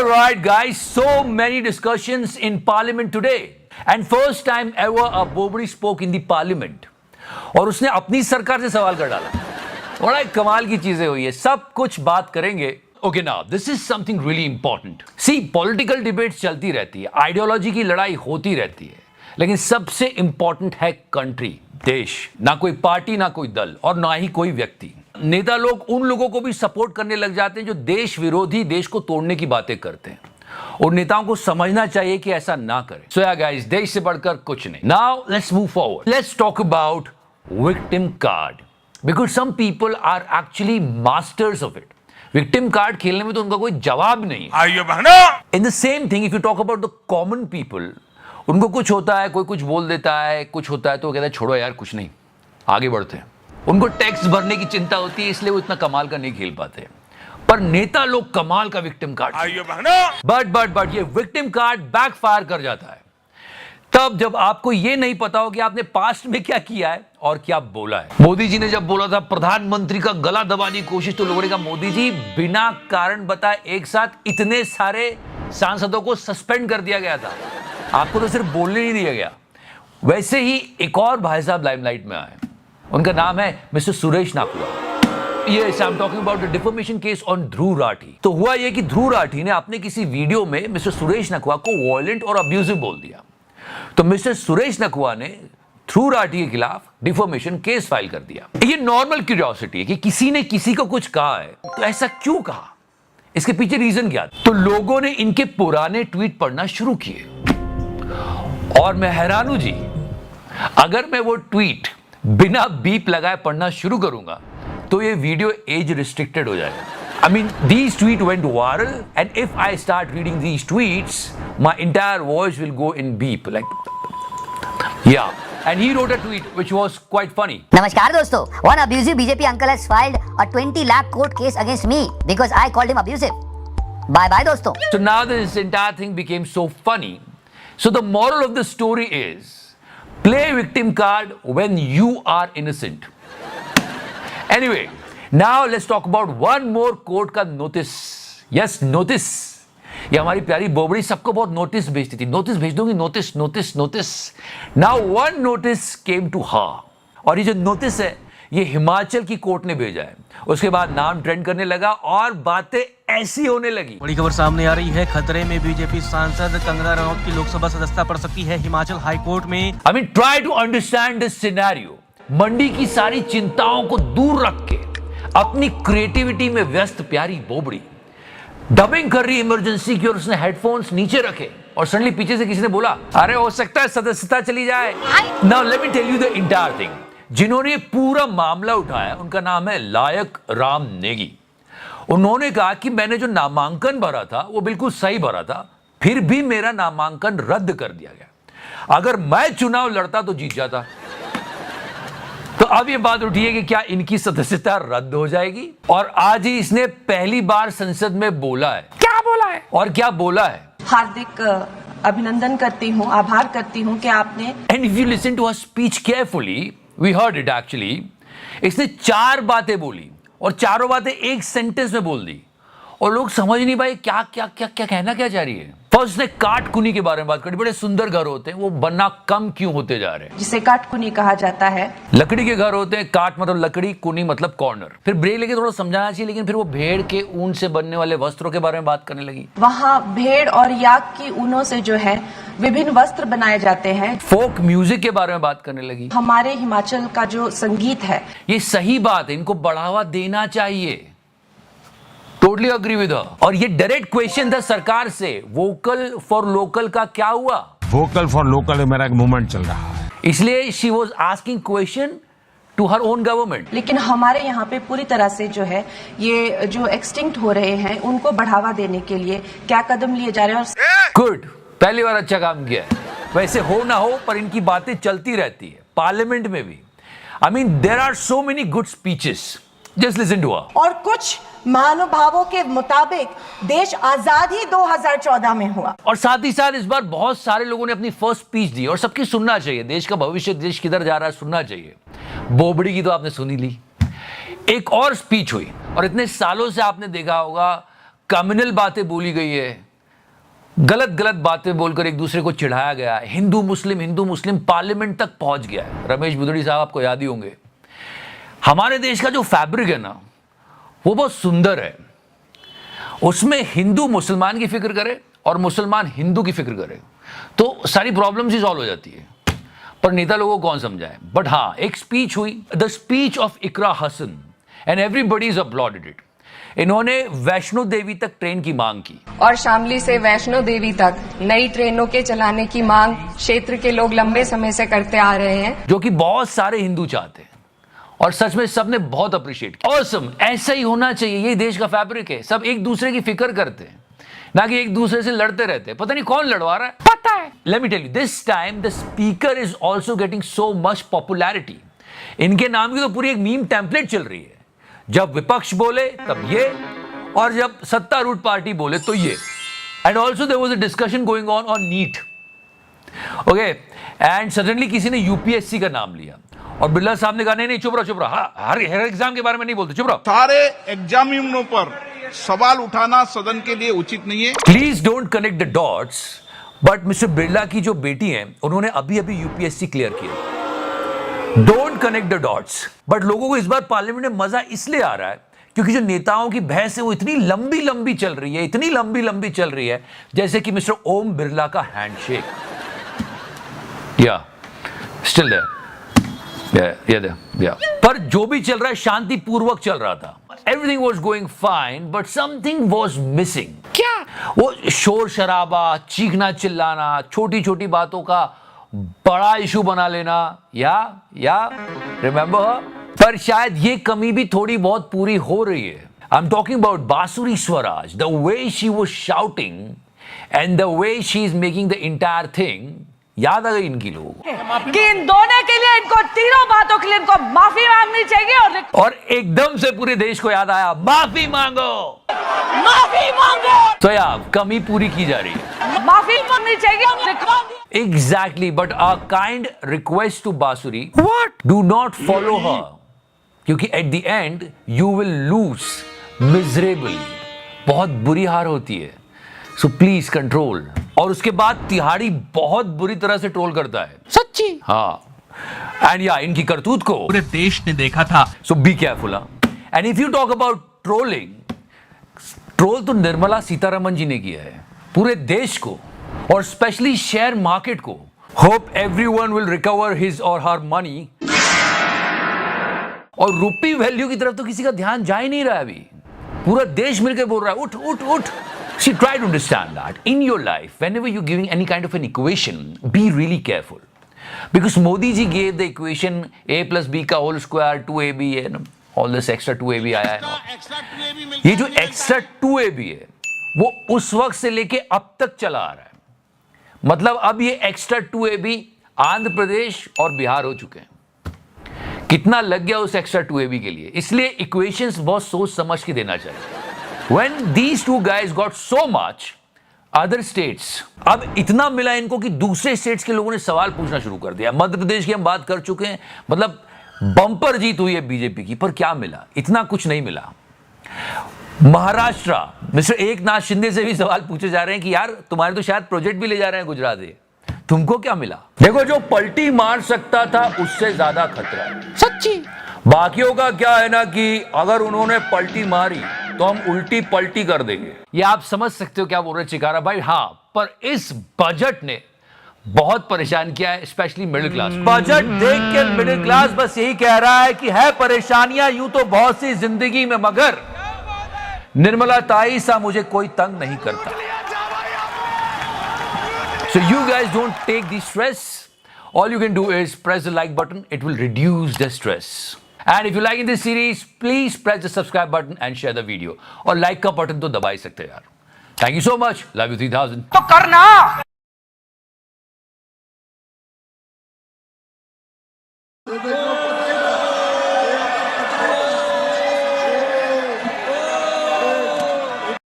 All right, guys, so many discussions in parliament today. And first time ever a Bobri spoke in the parliament. और उसने अपनी सरकार से सवाल कर डाला. बड़ा एक कमाल की चीजें हुई है. सब कुछ बात करेंगे. Okay, now this is something really important. See, political debates चलती रहती है. आइडियोलॉजी की लड़ाई होती रहती है. लेकिन सबसे इंपॉर्टेंट है कंट्री, देश. ना कोई पार्टी, ना कोई दल और ना ही कोई व्यक्ति. नेता लोग उन लोगों को भी सपोर्ट करने लग जाते हैं जो देश विरोधी, देश को तोड़ने की बातें करते हैं. और नेताओं को समझना चाहिए कि ऐसा ना करें. सो या गाइस, देश से बढ़कर कुछ नहीं. Now let's move forward. Let's talk about victim card, because some people are actually masters of it. Victim card खेलने में तो उनका कोई जवाब नहीं. In the same thing if you talk about the common people, उनको कुछ होता है, कोई कुछ बोल देता है, कुछ होता है तो वो कहता है छोड़ो यार, कुछ नहीं, आगे बढ़ते हैं. उनको टैक्स भरने की चिंता होती है, इसलिए वो इतना कमाल का नहीं खेल पाते. पर नेता लोग कमाल का विक्टिम कार्ड. बट ये विक्टिम कार्ड बैकफायर कर जाता है तब जब आपको ये नहीं पता हो कि आपने पास्ट में क्या किया है और क्या बोला है. मोदी जी ने जब बोला था प्रधानमंत्री का गला दबाने की कोशिश, तो लोगों ने कहा मोदी जी बिना कारण बताए एक साथ इतने सारे सांसदों को सस्पेंड कर दिया गया था, आपको तो सिर्फ बोलने नहीं दिया गया. वैसे ही एक और भाई साहब लाइमलाइट में आए. उनका नाम है mister Suresh Nakua. Yes, I'm talking about the defamation case on Dhruv Rathee. तो हुआ यह कि ध्रुव राठी ने अपने किसी वीडियो में मिस्टर सुरेश नकुआ को वायलेंट और अब्यूजिव बोल दिया. तो मिस्टर सुरेश नकुआ ने ध्रुव राठी के खिलाफ डिफॉर्मेशन केस फाइल कर दिया. ये नॉर्मल क्यूरियोसिटी है कि किसी ने किसी को कुछ कहा है, तो ऐसा क्यों कहा, इसके पीछे रीजन क्या. तो लोगों ने इनके पुराने ट्वीट पढ़ना शुरू किए और मैं हैरान हूं जी. अगर मैं वो ट्वीट बिना बीप लगाए पढ़ना शुरू करूंगा तो ये वीडियो एज रिस्ट्रिक्टेड हो जाएगा. I mean, these tweets went viral, and if I start reading these tweets, my entire voice will go in beep, like, yeah. And he wrote a tweet which was quite funny. नमस्कार दोस्तों, one abusive BJP uncle has filed a 20 lakh court case against me because I called him abusive. Bye bye दोस्तों. So now this entire thing became so funny. So the moral of the story is, play victim card when you are innocent. Anyway, now let's talk about one more court का notice. Yes, notice. ये हमारी प्यारी बोबड़ी सबको बहुत notice भेजती थी. Notice भेज दूंगी, notice notice notice. Now one notice came to her. और ये जो नोटिस है ये हिमाचल की कोर्ट ने भेजा है. उसके बाद नाम ट्रेंड करने लगा और बातें ऐसी होने लगी. बड़ी खबर सामने आ रही है. खतरे में बीजेपी सांसद कंगना रनौत की लोकसभा सदस्यता पड़ सकती है हिमाचल हाई कोर्ट में. I mean, try to understand this scenario. मंडी की सारी चिंताओं को दूर रख के अपनी क्रिएटिविटी में व्यस्त प्यारी बोबड़ी डबिंग कर रही इमरजेंसी की, और उसने हेडफोन्स नीचे रखे और सडनली पीछे से किसी ने बोला अरे हो सकता है सदस्यता चली जाए. Now let me tell you the entire thing. जिन्होंने पूरा मामला उठाया उनका नाम है लायक राम नेगी. उन्होंने कहा कि मैंने जो नामांकन भरा था वो बिल्कुल सही भरा था, फिर भी मेरा नामांकन रद्द कर दिया गया. अगर मैं चुनाव लड़ता तो जीत जाता. तो अब ये बात उठी है कि क्या इनकी सदस्यता रद्द हो जाएगी. और आज ही इसने पहली बार संसद में बोला है. क्या बोला है और क्या बोला है? हार्दिक अभिनंदन करती हूँ, आभार करती हूँ कि आपने. And if you listen to her speech carefully, we heard it actually. इसने 4 बातें बोली और चारों बातें एक सेंटेंस में बोल दी और लोग समझ नहीं पाए क्या क्या क्या क्या कहना क्या चाह रही है. फर्स्ट ने काटकुनी के बारे में बात करी. बड़े सुंदर घर होते हैं, वो बनना कम क्यों होते जा रहे हैं, जिसे काटकुनी कहा जाता है. लकड़ी के घर होते हैं, काट मतलब लकड़ी, कुनी मतलब कॉर्नर. फिर ब्रेक लेके थोड़ा समझाना चाहिए, लेकिन फिर वो भेड़ के ऊन से बनने वाले वस्त्रों के बारे में बात करने लगी. वहाँ भेड़ और याक की ऊनों से जो है विभिन्न वस्त्र बनाए जाते हैं. फोक म्यूजिक के बारे में बात करने लगी. हमारे हिमाचल का जो संगीत है, ये सही बात है, इनको बढ़ावा देना चाहिए. Totally agree with her. और ये डायरेक्ट क्वेश्चन था सरकार से, वोकल फॉर लोकल का क्या हुआ. वोकल फॉर लोकल मेरा एक मूवमेंट चल रहा है, इसलिए she was asking question to her own government. लेकिन हमारे यहाँ पे पूरी तरह से जो है ये जो एक्सटिंक्ट हो रहे हैं उनको बढ़ावा देने के लिए क्या कदम लिए जा रहे हैं. गुड, पहली बार अच्छा काम किया है. वैसे हो ना हो पर इनकी बातें चलती रहती है पार्लियामेंट में भी. I mean there are so many good speeches. Just listen to her. और कुछ महानुभावों के मुताबिक देश आजाद ही 2014 में हुआ. और साथ ही साथ इस बार बहुत सारे लोगों ने अपनी फर्स्ट स्पीच दी और सबकी सुनना चाहिए. देश का भविष्य, देश किधर जा रहा है, सुनना चाहिए. बोबड़ी की तो आपने सुनी ली. एक और स्पीच हुई और इतने सालों से आपने देखा होगा कम्युनल बातें बोली गई है, गलत गलत बातें बोलकर एक दूसरे को चिढ़ाया गया है। हिंदू मुस्लिम पार्लियामेंट तक पहुंच गया है। रमेश बुदड़ी साहब आपको याद ही होंगे। हमारे देश का जो फैब्रिक है ना, वो बहुत सुंदर है। उसमें हिंदू मुसलमान की फिक्र करे और मुसलमान हिंदू की फिक्र करे तो सारी प्रॉब्लम्स ही सॉल्व हो जाती है। पर नेता लोगों को कौन समझाए। बट हाँ, एक स्पीच हुई, the speech of Iqra Hasan, and everybody is uploaded it. इन्होंने वैष्णो देवी तक ट्रेन की मांग की और शामली से वैष्णो देवी तक नई ट्रेनों के चलाने की मांग क्षेत्र के लोग लंबे समय से करते आ रहे हैं, जो कि बहुत सारे हिंदू चाहते हैं और सच में सबने बहुत अप्रिशिएट किया। ऑसम, ऐसा ही होना चाहिए। ये देश का फैब्रिक है। सब एक दूसरे की फिक्र करते हैं, ना कि एक दूसरे से लड़ते रहते हैं। पता नहीं कौन लड़वा रहा है, पता है। Let me tell you, this time the speaker is also getting so much popularity. इनके नाम की तो पूरी एक मीम टेम्पलेट चल रही है। जब विपक्ष बोले तब ये, और जब सत्तारूढ़ पार्टी बोले तो ये। And also there was a discussion going on NEET, okay, and suddenly किसी ने यूपीएससी का नाम लिया और बिरला साहब ने कहा नहीं चुप रहो, हर एग्जाम के बारे में नहीं बोलते, चुप रहो। सारे एग्जामिनरों पर सवाल उठाना सदन के लिए उचित नहीं है। Please don't connect the dots. But mister Birla की जो बेटी है, उन्होंने अभी यूपीएससी क्लियर किया। Don't connect the dots. But लोगों को इस बार पार्लियामेंट में मजा इसलिए आ रहा है क्योंकि जो नेताओं की बहस है वो इतनी लंबी लंबी चल रही है, इतनी लंबी लंबी चल रही है, जैसे कि मिस्टर ओम बिरला का हैंडशेक। या स्टिल देयर, पर जो भी चल रहा है शांतिपूर्वक चल रहा था। Everything was going fine but something was missing. क्या? वो शोर शराबा, चीखना चिल्लाना, छोटी छोटी बातों का बड़ा इशू बना लेना, या रिमेंबर। पर शायद ये कमी भी थोड़ी बहुत पूरी हो रही है। आई एम टॉकिंग अबाउट बांसुरी Swaraj, the way she was shouting and the way she is making the entire thing. याद आ गई इनकी लोगों को कि इन दोनों के लिए, इनको तीनों बातों के लिए इनको माफी मांगनी चाहिए और एकदम से पूरे देश को याद आया, माफी मांगो, माफी मांगो। तो यार कमी पूरी की जा रही है। माफी मांगनी चाहिए। Exactly, but our kind request to Basuri, what? Do not follow her, क्योंकि at the end you will lose miserably. बहुत बुरी हार होती है, so please control. और उसके बाद तिहाड़ी बहुत बुरी तरह से ट्रोल करता है, सच्ची। हाँ, एंड या इनकी करतूत को पूरे देश ने देखा था। So be careful, and if you talk about trolling, troll तो निर्मला सीतारमन जी ने किया है पूरे देश को और स्पेशली शेयर मार्केट को। Hope everyone will recover his और हर मनी। और रुपी वैल्यू की तरफ तो किसी का ध्यान जा ही नहीं रहा है अभी। पूरा देश मिलकर बोल रहा है उठ उठ उठ। See, try to understand that in your life, whenever you're giving any kind of an equation, be really careful. Because Modi ji gave the equation a plus b का whole square 2ab है, all this extra 2ab आया है। ये जो extra 2ab है वो उस वक्त से लेके अब तक चला आ रहा है। मतलब अब ये एक्स्ट्रा 2ab आंध्र प्रदेश और बिहार हो चुके हैं। कितना लग गया उस एक्स्ट्रा 2ab के लिए, इसलिए इक्वेशंस बहुत सोच समझ के देना चाहिए। When these two guys got so much, other states, अब इतना मिला इनको कि दूसरे स्टेट्स के लोगों ने सवाल पूछना शुरू कर दिया। मध्य प्रदेश की हम बात कर चुके हैं, मतलब बम्पर जीत हुई है बीजेपी की, पर क्या मिला? इतना कुछ नहीं मिला। महाराष्ट्र, मिस्टर एकनाथ शिंदे से भी सवाल पूछे जा रहे हैं कि यार तुम्हारे तो शायद प्रोजेक्ट भी ले जा रहे हैं गुजरात से, तुमको क्या मिला? देखो, जो पलटी मार सकता था उससे ज्यादा खतरा है, सच्ची। बाकियों का क्या है ना कि अगर उन्होंने पलटी मारी तो हम उल्टी पलटी कर देंगे। ये आप समझ सकते हो क्या बोल रहे चिकारा भाई। हाँ, पर इस बजट ने बहुत परेशान किया है, स्पेशली मिडिल क्लास। बजट देख के मिडिल क्लास बस यही कह रहा है कि है परेशानियां यूं तो बहुत सी जिंदगी में, मगर निर्मला ताई सा मुझे कोई तंग नहीं करता। So you guys don't take the stress. All you can do is press the like button. It will reduce the stress. And if you like in this series, please press the subscribe button and share the video. और like का button तो दबा ही सकते हैं यार। Thank you so much. Love you 3000. तो करना।